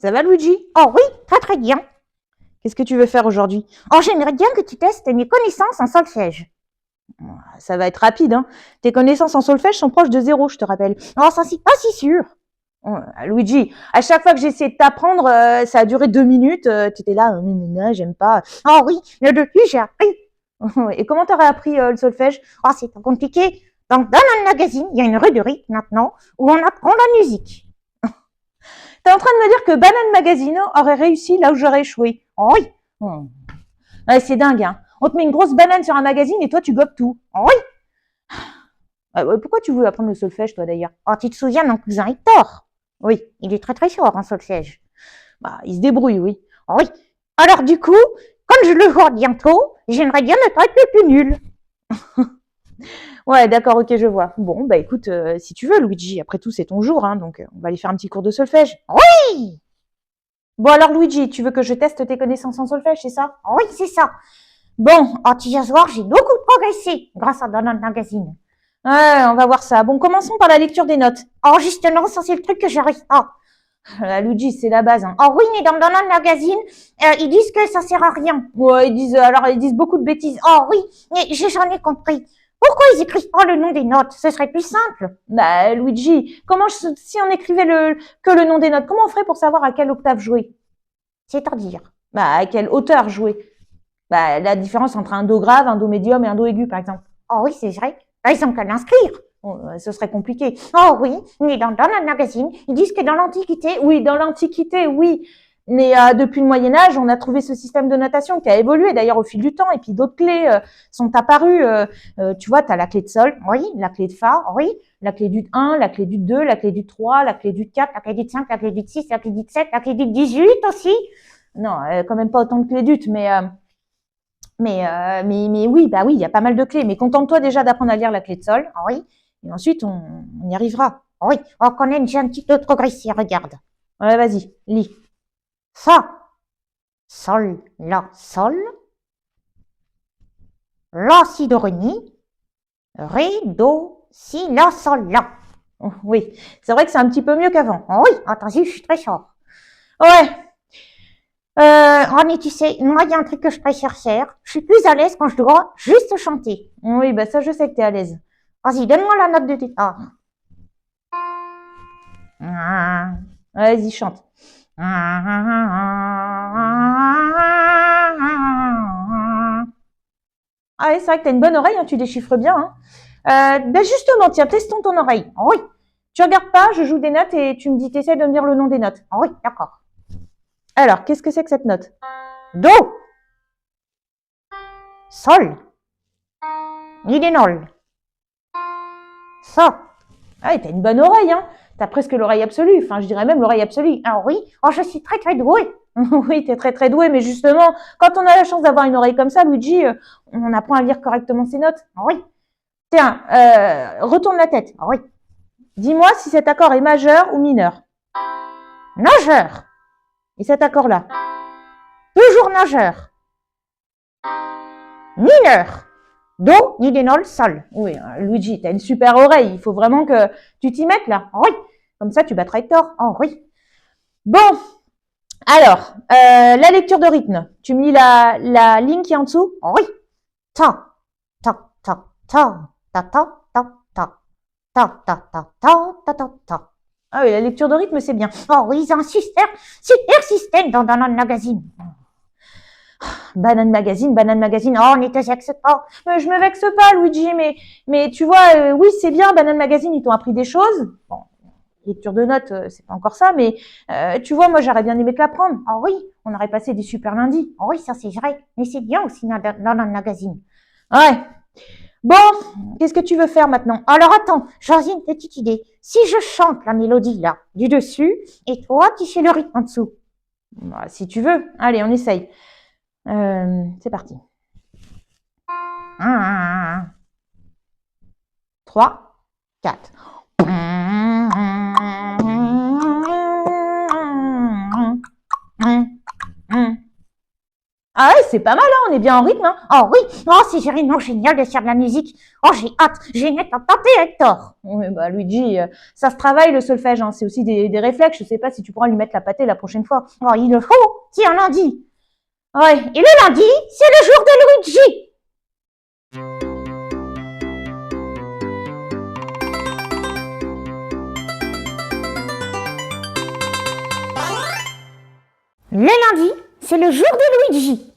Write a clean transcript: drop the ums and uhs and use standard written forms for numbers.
Ça va, Luigi? Oh oui, très très bien. Qu'est-ce que tu veux faire aujourd'hui? Oh, j'aimerais bien que tu testes mes connaissances en solfège. Ça va être rapide, hein. Tes connaissances en solfège sont proches de 0, je te rappelle. Oh, ça c'est pas si sûr. Luigi, à chaque fois que j'ai essayé de t'apprendre, ça a duré 2 minutes. Tu étais là, j'aime pas. Oh oui, mais depuis j'ai appris. Et comment t'aurais appris le solfège? Oh, c'est pas compliqué. Donc, dans notre magazine, il y a une rue de rythme maintenant où on apprend la musique. T'es en train de me dire que Banane Magazine aurait réussi là où j'aurais échoué? Oh oui, Ouais, c'est dingue, hein. On te met une grosse banane sur un magazine et toi, tu gobes tout. oh oui. Pourquoi tu veux apprendre le solfège, toi, d'ailleurs? Oh, tu te souviens, mon cousin Hector? Oui, Il est très très fort en solfège. bah, il se débrouille, oui. Oh oui. Alors du coup, comme je le vois bientôt, j'aimerais bien ne pas être le plus nul. Ouais, d'accord, ok, je vois. Bon, bah écoute, si tu veux, Luigi, après tout, c'est ton jour, hein, donc on va aller faire un petit cours de solfège. Oui. Bon, alors, Luigi, tu veux que je teste tes connaissances en solfège, c'est ça? Oui, c'est ça. Bon, Oh, tu vas voir, j'ai beaucoup progressé grâce à dans notre magazine. ouais, on va voir ça. Bon, commençons par la lecture des notes. Oh, justement, ça c'est le truc que j'arrive pas. Luigi, c'est la base, hein. Oh oui, mais dans notre magazine, ils disent que ça sert à rien. Ouais, ils disent beaucoup de bêtises. Oh oui, mais j'en ai compris. Pourquoi ils écrivent pas le nom des notes? Ce serait plus simple. Bah, Luigi, si on écrivait que le nom des notes, comment on ferait pour savoir à quelle octave jouer? C'est-à-dire. Bah, à quelle hauteur jouer? Bah, la différence entre un do grave, un do médium et un do aigu, par exemple. Oh oui, c'est vrai. Là, ils ont qu'à l'inscrire. Bon, ce serait compliqué. Oh oui, mais dans notre magazine, ils disent que dans l'Antiquité, Oui, dans l'Antiquité, oui. Mais depuis le Moyen Âge, on a trouvé ce système de notation qui a évolué d'ailleurs au fil du temps. Et puis d'autres clés sont apparues. Tu vois, tu as la clé de sol, oui, la clé de fa, oui, la clé du 1, la clé du 2, la clé du 3, la clé du 4. la clé du 5, la clé du 6, la clé du 7, la clé du 18 aussi. Non, quand même pas autant de clés d'ut, mais oui, bah oui, il y a pas mal de clés. Mais contente-toi déjà d'apprendre à lire la clé de sol. Oui, Et ensuite, on y arrivera. oui, on connaît déjà un petit peu progressé, regarde. Ouais, vas-y, lis. Fa, sol, la, sol. La, si, do, ré, mi. Ré, do, si, la, sol, la. Oh, oui, c'est vrai que c'est un petit peu mieux qu'avant. Oh oui, attention, je suis très fort. Ouais, Oh, mais tu sais, moi, il y a un truc que je préfère faire. Je suis plus à l'aise quand je dois juste chanter. oui, bah ça, je sais que t'es à l'aise. Vas-y, donne-moi la note de départ. Vas-y, chante. Ah oui, c'est vrai que t'as une bonne oreille, hein, tu déchiffres bien. Hein. Ben justement, tiens, testons ton oreille. Oui, Tu regardes pas, je joue des notes et tu me dis, t'essaies de me dire le nom des notes. oui, d'accord. Alors, qu'est-ce que c'est que cette note? Do, sol, mi, de, nol. Fa. Ah oui, t'as une bonne oreille, hein. T'as presque l'oreille absolue. Enfin, je dirais même l'oreille absolue. Ah oui, oh, je suis très très douée. Oui, t'es très très doué, mais justement, quand on a la chance d'avoir une oreille comme ça, Luigi, on apprend à lire correctement ses notes. Oui, Tiens, retourne la tête. oui. Dis-moi si cet accord est majeur ou mineur. Nageur, Et cet accord-là? toujours nageur. Mineur. Do, mi, de, nol, sol. Oui, Luigi, t'as une super oreille. Il faut vraiment que tu t'y mettes là. Oui, Comme ça, tu battras Hector. oh oui. Bon, alors, la lecture de rythme. Tu me lis la ligne qui est en dessous? Oui. Ta, ta, ta, ta, ta, ta, ta, ta, ta, ta, ta, ta, ta, ta, ta. Ah oui, la lecture de rythme, c'est bien. Oh oui, ils ont un super système dans notre magazine. Banane Magazine, Banane Magazine. Oh, ne te vexe pas. Je me vexe pas, Luigi, mais tu vois, oui, c'est bien, Banane Magazine, ils t'ont appris des choses. Bon, lecture de notes, c'est pas encore ça, mais tu vois, moi, j'aurais bien aimé te l'apprendre. Oh oui, On aurait passé des super lundis. oh oui, ça c'est vrai. Mais c'est bien aussi dans notre magazine. Ouais. Bon, qu'est-ce que tu veux faire maintenant? Alors attends, j'ai une petite idée. Si je chante la mélodie là, du dessus, et toi, tu fais le rythme en dessous. Bah, si tu veux. Allez, on essaye. C'est parti. 3, 4. Ah ouais, c'est pas mal, hein, on est bien en rythme. Hein. Oh oui, oh c'est vraiment génial de faire de la musique. Oh j'ai hâte, j'ai hâte de tenter Hector. Oui, bah Luigi, ça se travaille le solfège, hein. C'est aussi des réflexes. Je sais pas si tu pourras lui mettre la pâtée la prochaine fois. Oh il le faut, tiens lundi. Ouais. Et le lundi, c'est le jour de Luigi. Le lundi, c'est le jour de Luigi.